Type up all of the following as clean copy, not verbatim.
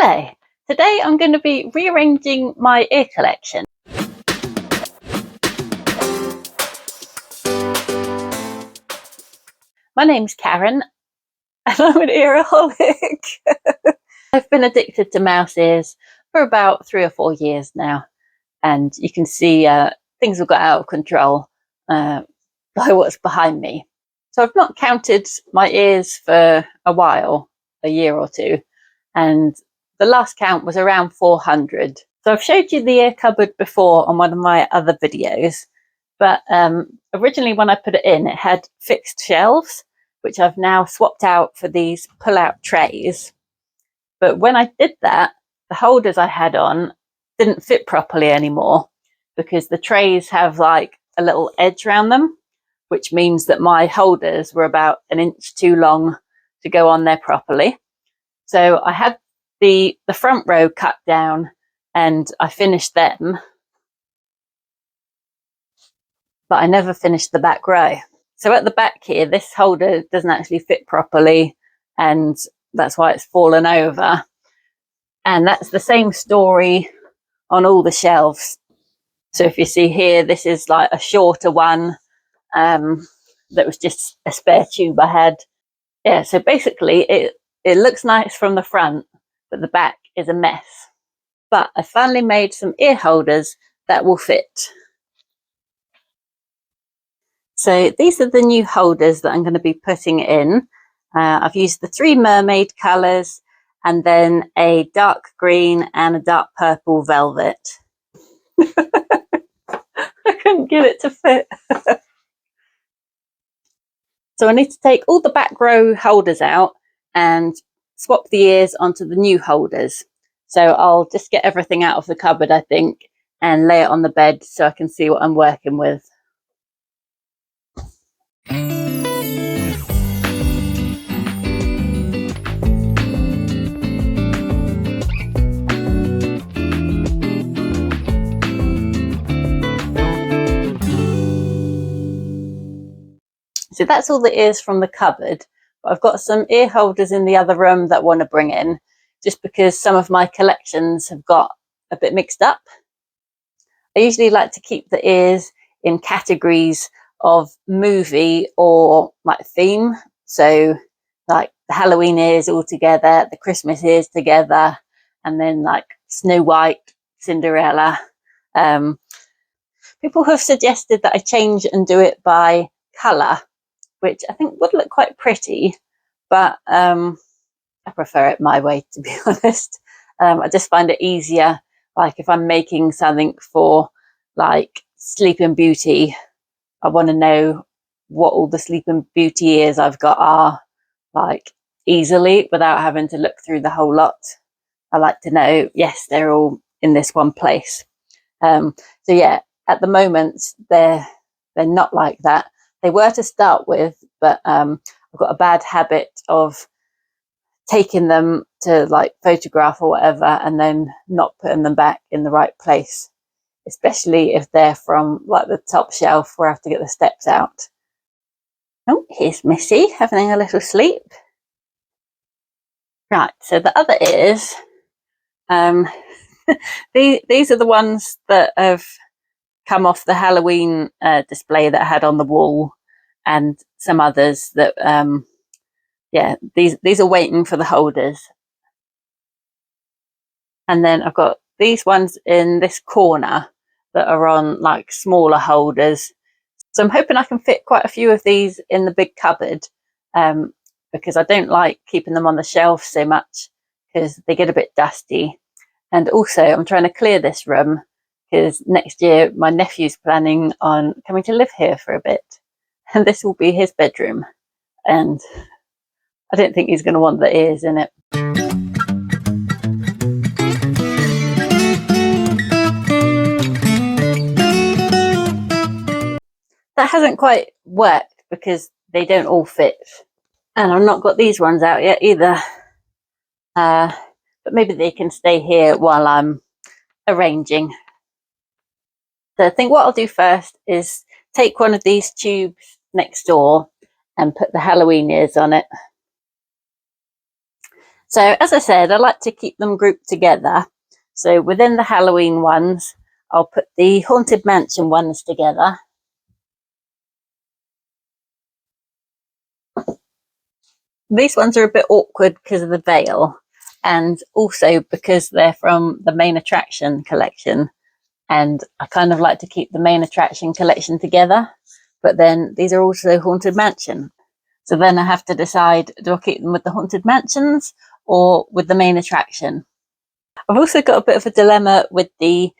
Hello! Today I'm going to be rearranging my ear collection. My name's Karen and I'm an earaholic. I've been addicted to mouse ears for about 3 or 4 years now, and you can see things have got out of control by what's behind me. So I've not counted my ears for a while, a year or two, and the last count was around 400. So I've showed you the ear cupboard before on one of my other videos, but originally when I put it in, it had fixed shelves, which I've now swapped out for these pull-out trays. But when I did that, the holders I had on didn't fit properly anymore because the trays have like a little edge around them, which means that my holders were about 1 inch too long to go on there properly. So I had the front row cut down and I finished them, but I never finished the back row. So at the back here, this holder doesn't actually fit properly, and that's why it's fallen over. And that's the same story on all the shelves. So if you see here, this is like a shorter one that was just a spare tube I had. Yeah, so basically it looks nice from the front, but the back is a mess. But I finally made some ear holders that will fit. So these are the new holders that I'm going to be putting in. I've used the 3 mermaid colours and then a dark green and a dark purple velvet. I couldn't get it to fit. So I need to take all the back row holders out and swap the ears onto the new holders. So I'll just get everything out of the cupboard, I think, and lay it on the bed so I can see what I'm working with. So that's all the ears from the cupboard. But I've got some ear holders in the other room that I want to bring in, just because some of my collections have got a bit mixed up. I usually like to keep the ears in categories of movie or like theme. So like the Halloween ears all together, the Christmas ears together, and then like Snow White, Cinderella. People have suggested that I change and do it by colour, which I think would look quite pretty, but I prefer it my way, to be honest. I just find it easier, like if I'm making something for like Sleeping Beauty, I want to know what all the Sleeping Beauty ears I've got are, like easily, without having to look through the whole lot. I like to know, yes, they're all in this one place. So yeah, at the moment, they're not like that. They were to start with, but I've got a bad habit of taking them to like photograph or whatever and then not putting them back in the right place, especially if they're from like the top shelf where I have to get the steps out. Oh, here's Missy having a little sleep. Right, so the other ears, these are the ones that have come off the Halloween display that I had on the wall, and some others that yeah, these are waiting for the holders. And then I've got these ones in this corner that are on like smaller holders. So I'm hoping I can fit quite a few of these in the big cupboard, because I don't like keeping them on the shelf so much because they get a bit dusty. And also I'm trying to clear this room because next year my nephew's planning on coming to live here for a bit, and this will be his bedroom, and I don't think he's going to want the ears in it. That hasn't quite worked because they don't all fit, and I've not got these ones out yet either, but maybe they can stay here while I'm arranging. So I think what I'll do first is take one of these tubes next door and put the Halloween ears on it. So as I said, I like to keep them grouped together. So within the Halloween ones, I'll put the Haunted Mansion ones together. These ones are a bit awkward because of the veil, and also because they're from the main attraction collection. And I kind of like to keep the main attraction collection together, but then these are also Haunted Mansion. So then I have to decide, do I keep them with the Haunted Mansions or with the main attraction? I've also got a bit of a dilemma with the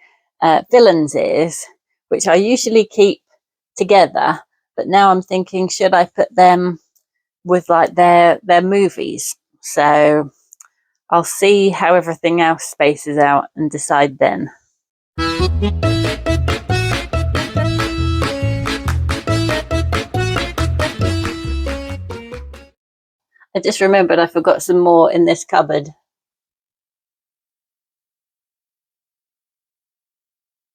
villains' ears, which I usually keep together, but now I'm thinking, should I put them with like their movies? So I'll see how everything else spaces out and decide then. I just remembered I forgot some more in this cupboard.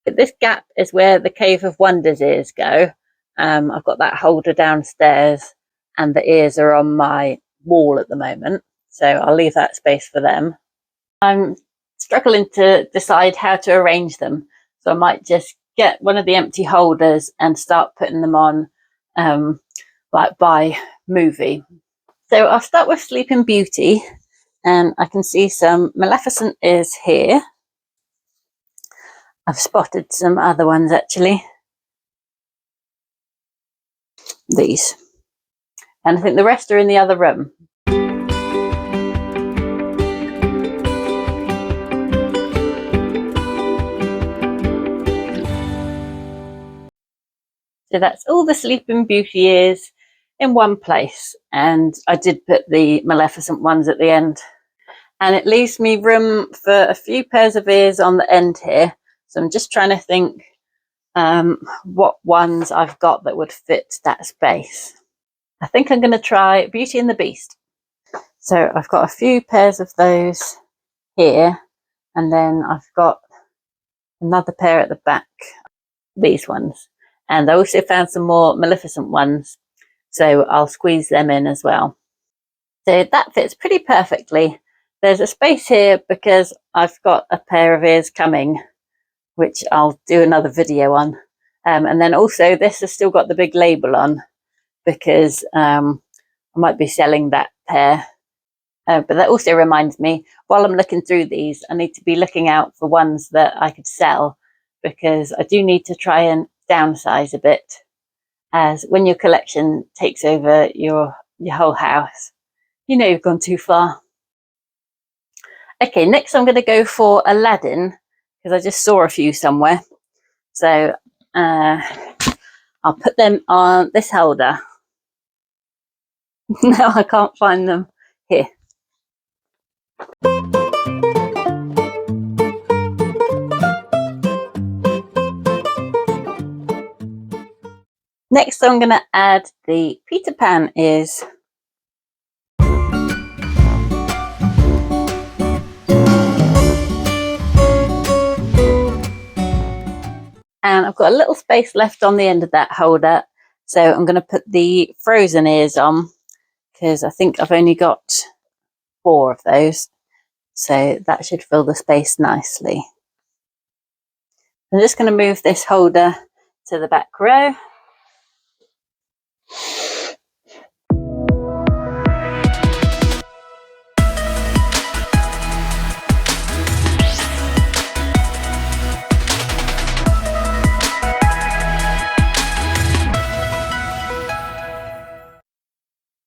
This gap is where the Cave of Wonders ears go. I've got that holder downstairs and the ears are on my wall at the moment, so I'll leave that space for them. I'm struggling to decide how to arrange them, so I might just get one of the empty holders and start putting them on like by movie. So I'll start with Sleeping Beauty, and I can see some Maleficent ears here. I've spotted some other ones actually. These. And I think the rest are in the other room. So that's all the Sleeping Beauty ears in one place. And I did put the Maleficent ones at the end. And it leaves me room for a few pairs of ears on the end here. So I'm just trying to think what ones I've got that would fit that space. I think I'm going to try Beauty and the Beast. So I've got a few pairs of those here, and then I've got another pair at the back, these ones. And I also found some more Maleficent ones, so I'll squeeze them in as well. So that fits pretty perfectly. There's a space here because I've got a pair of ears coming, which I'll do another video on. And then also this has still got the big label on because I might be selling that pair. But that also reminds me, while I'm looking through these, I need to be looking out for ones that I could sell, because I do need to try and downsize a bit, as when your collection takes over your whole house, you know you've gone too far. Okay, next I'm going to go for Aladdin, because I just saw a few somewhere. So I'll put them on this holder. No, I can't find them here. Next, I'm going to add the Peter Pan ears. And I've got a little space left on the end of that holder, so I'm going to put the Frozen ears on, because I think I've only got 4 of those, so that should fill the space nicely. I'm just going to move this holder to the back row.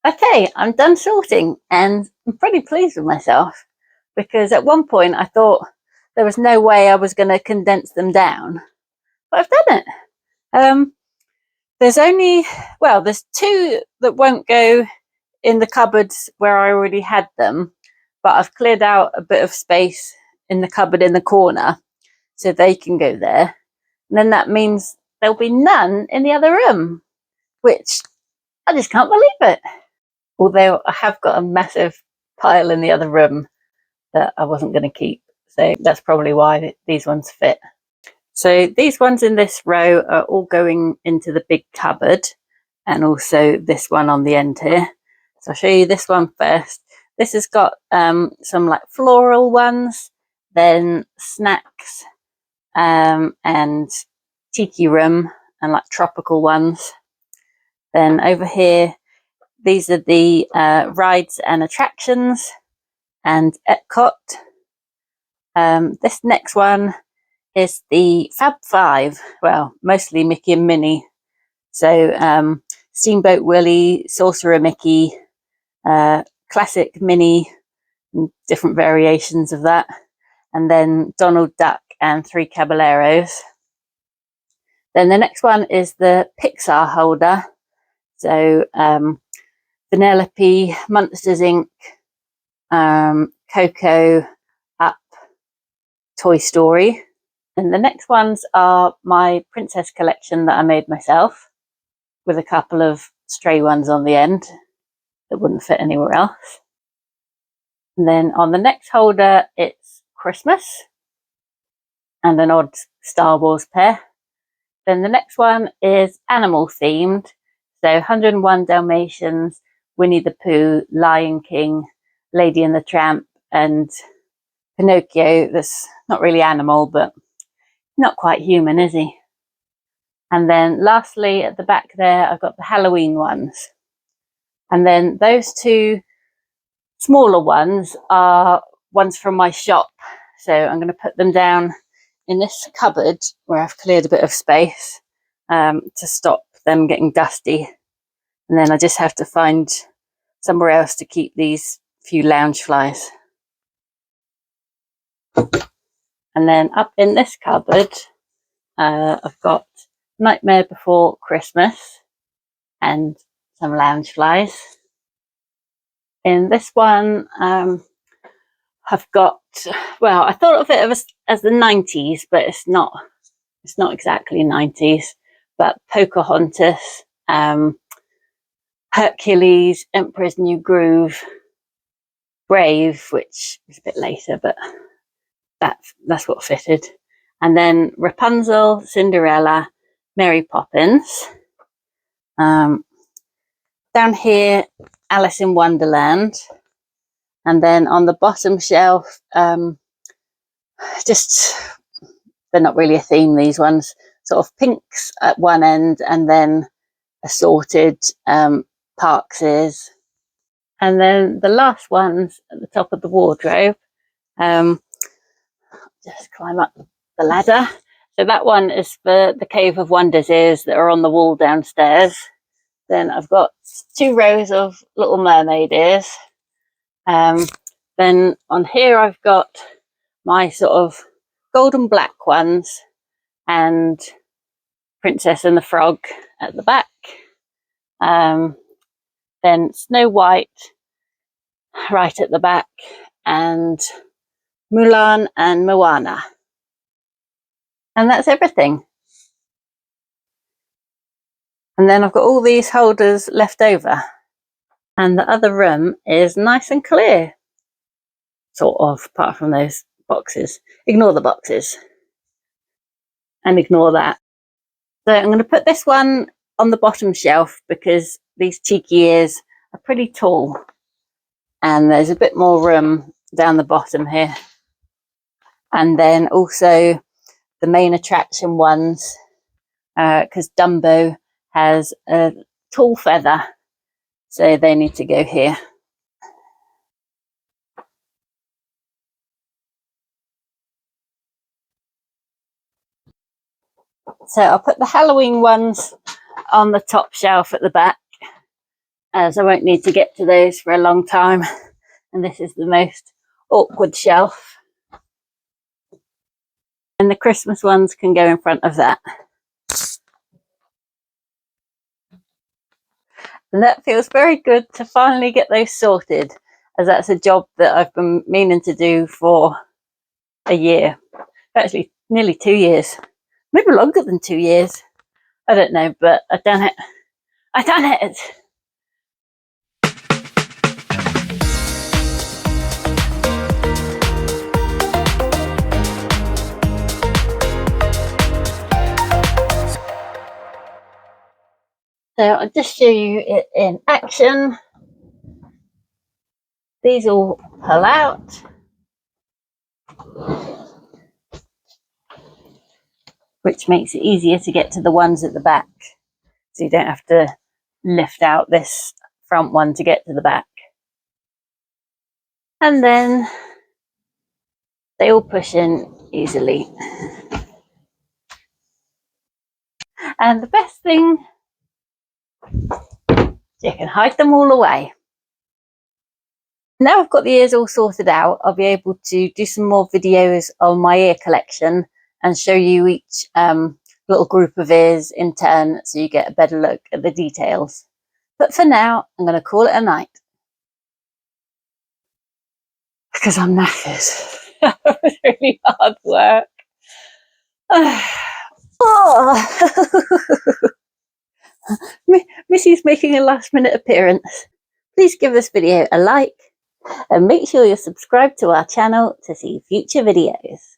Okay, I'm done sorting, and I'm pretty pleased with myself, because at one point I thought there was no way I was going to condense them down, but I've done it. There's only, well, there's 2 that won't go in the cupboards where I already had them, but I've cleared out a bit of space in the cupboard in the corner so they can go there. And then that means there'll be none in the other room, which I just can't believe it. Although I have got a massive pile in the other room that I wasn't going to keep. So that's probably why these ones fit. So these ones in this row are all going into the big cupboard, and also this one on the end here. So I'll show you this one first. This has got some like floral ones, then snacks, and tiki room and like tropical ones. Then over here, these are the rides and attractions and Epcot. This next one is the Fab Five. Well, mostly Mickey and Minnie. So Steamboat Willie, Sorcerer Mickey, Classic Minnie, and different variations of that. And then Donald Duck and Three Caballeros. Then the next one is the Pixar holder. So Vanellope, Monsters Inc., Coco, Up, Toy Story. And the next ones are my princess collection that I made myself, with a couple of stray ones on the end that wouldn't fit anywhere else. And then on the next holder, it's Christmas and an odd Star Wars pair. Then the next one is animal themed. So 101 Dalmatians, Winnie the Pooh, Lion King, Lady and the Tramp, and Pinocchio. That's not really animal, but not quite human, is he? And then lastly, at the back there, I've got the Halloween ones. And then those two smaller ones are ones from my shop. So I'm going to put them down in this cupboard where I've cleared a bit of space to stop them getting dusty. And then I just have to find somewhere else to keep these few lounge flies. And then up in this cupboard, I've got Nightmare Before Christmas and some lounge flies. In this one, I've got, well, I thought of it as the 90s, but it's not exactly 90s, but Pocahontas, Hercules, Emperor's New Groove, Brave, which is a bit later, but that's what fitted. And then Rapunzel, Cinderella, Mary Poppins. Down here, Alice in Wonderland. And then on the bottom shelf, just, they're not really a theme, these ones. Sort of pinks at one end and then assorted Parkses. And then the last ones at the top of the wardrobe, just climb up the ladder. So that one is for the Cave of Wonders ears that are on the wall downstairs. Then I've got 2 rows of Little Mermaid ears. Then on here I've got my sort of golden black ones and Princess and the Frog at the back. Then Snow White right at the back, and Mulan and Moana. And that's everything. And then I've got all these holders left over. And the other room is nice and clear. Sort of, apart from those boxes. Ignore the boxes. And ignore that. So I'm going to put this one on the bottom shelf because these cheeky ears are pretty tall. And there's a bit more room down the bottom here. And then also the main attraction ones, because Dumbo has a tall feather, so they need to go here. So I'll put the Halloween ones on the top shelf at the back, as I won't need to get to those for a long time. And this is the most awkward shelf. And the Christmas ones can go in front of that. And that feels very good to finally get those sorted, as that's a job that I've been meaning to do for a year. Actually, nearly 2 years. Maybe longer than 2 years. I don't know, but I've done it. I've done it! So I'll just show you it in action. These all pull out, which makes it easier to get to the ones at the back. So you don't have to lift out this front one to get to the back. And then they all push in easily. And the best thing, you can hide them all away. Now I've got the ears all sorted out, I'll be able to do some more videos on my ear collection and show you each little group of ears in turn so you get a better look at the details. But for now, I'm going to call it a night. Because I'm knackered. That was really hard work. Missy's making a last minute appearance. Please give this video a like and make sure you're subscribed to our channel to see future videos.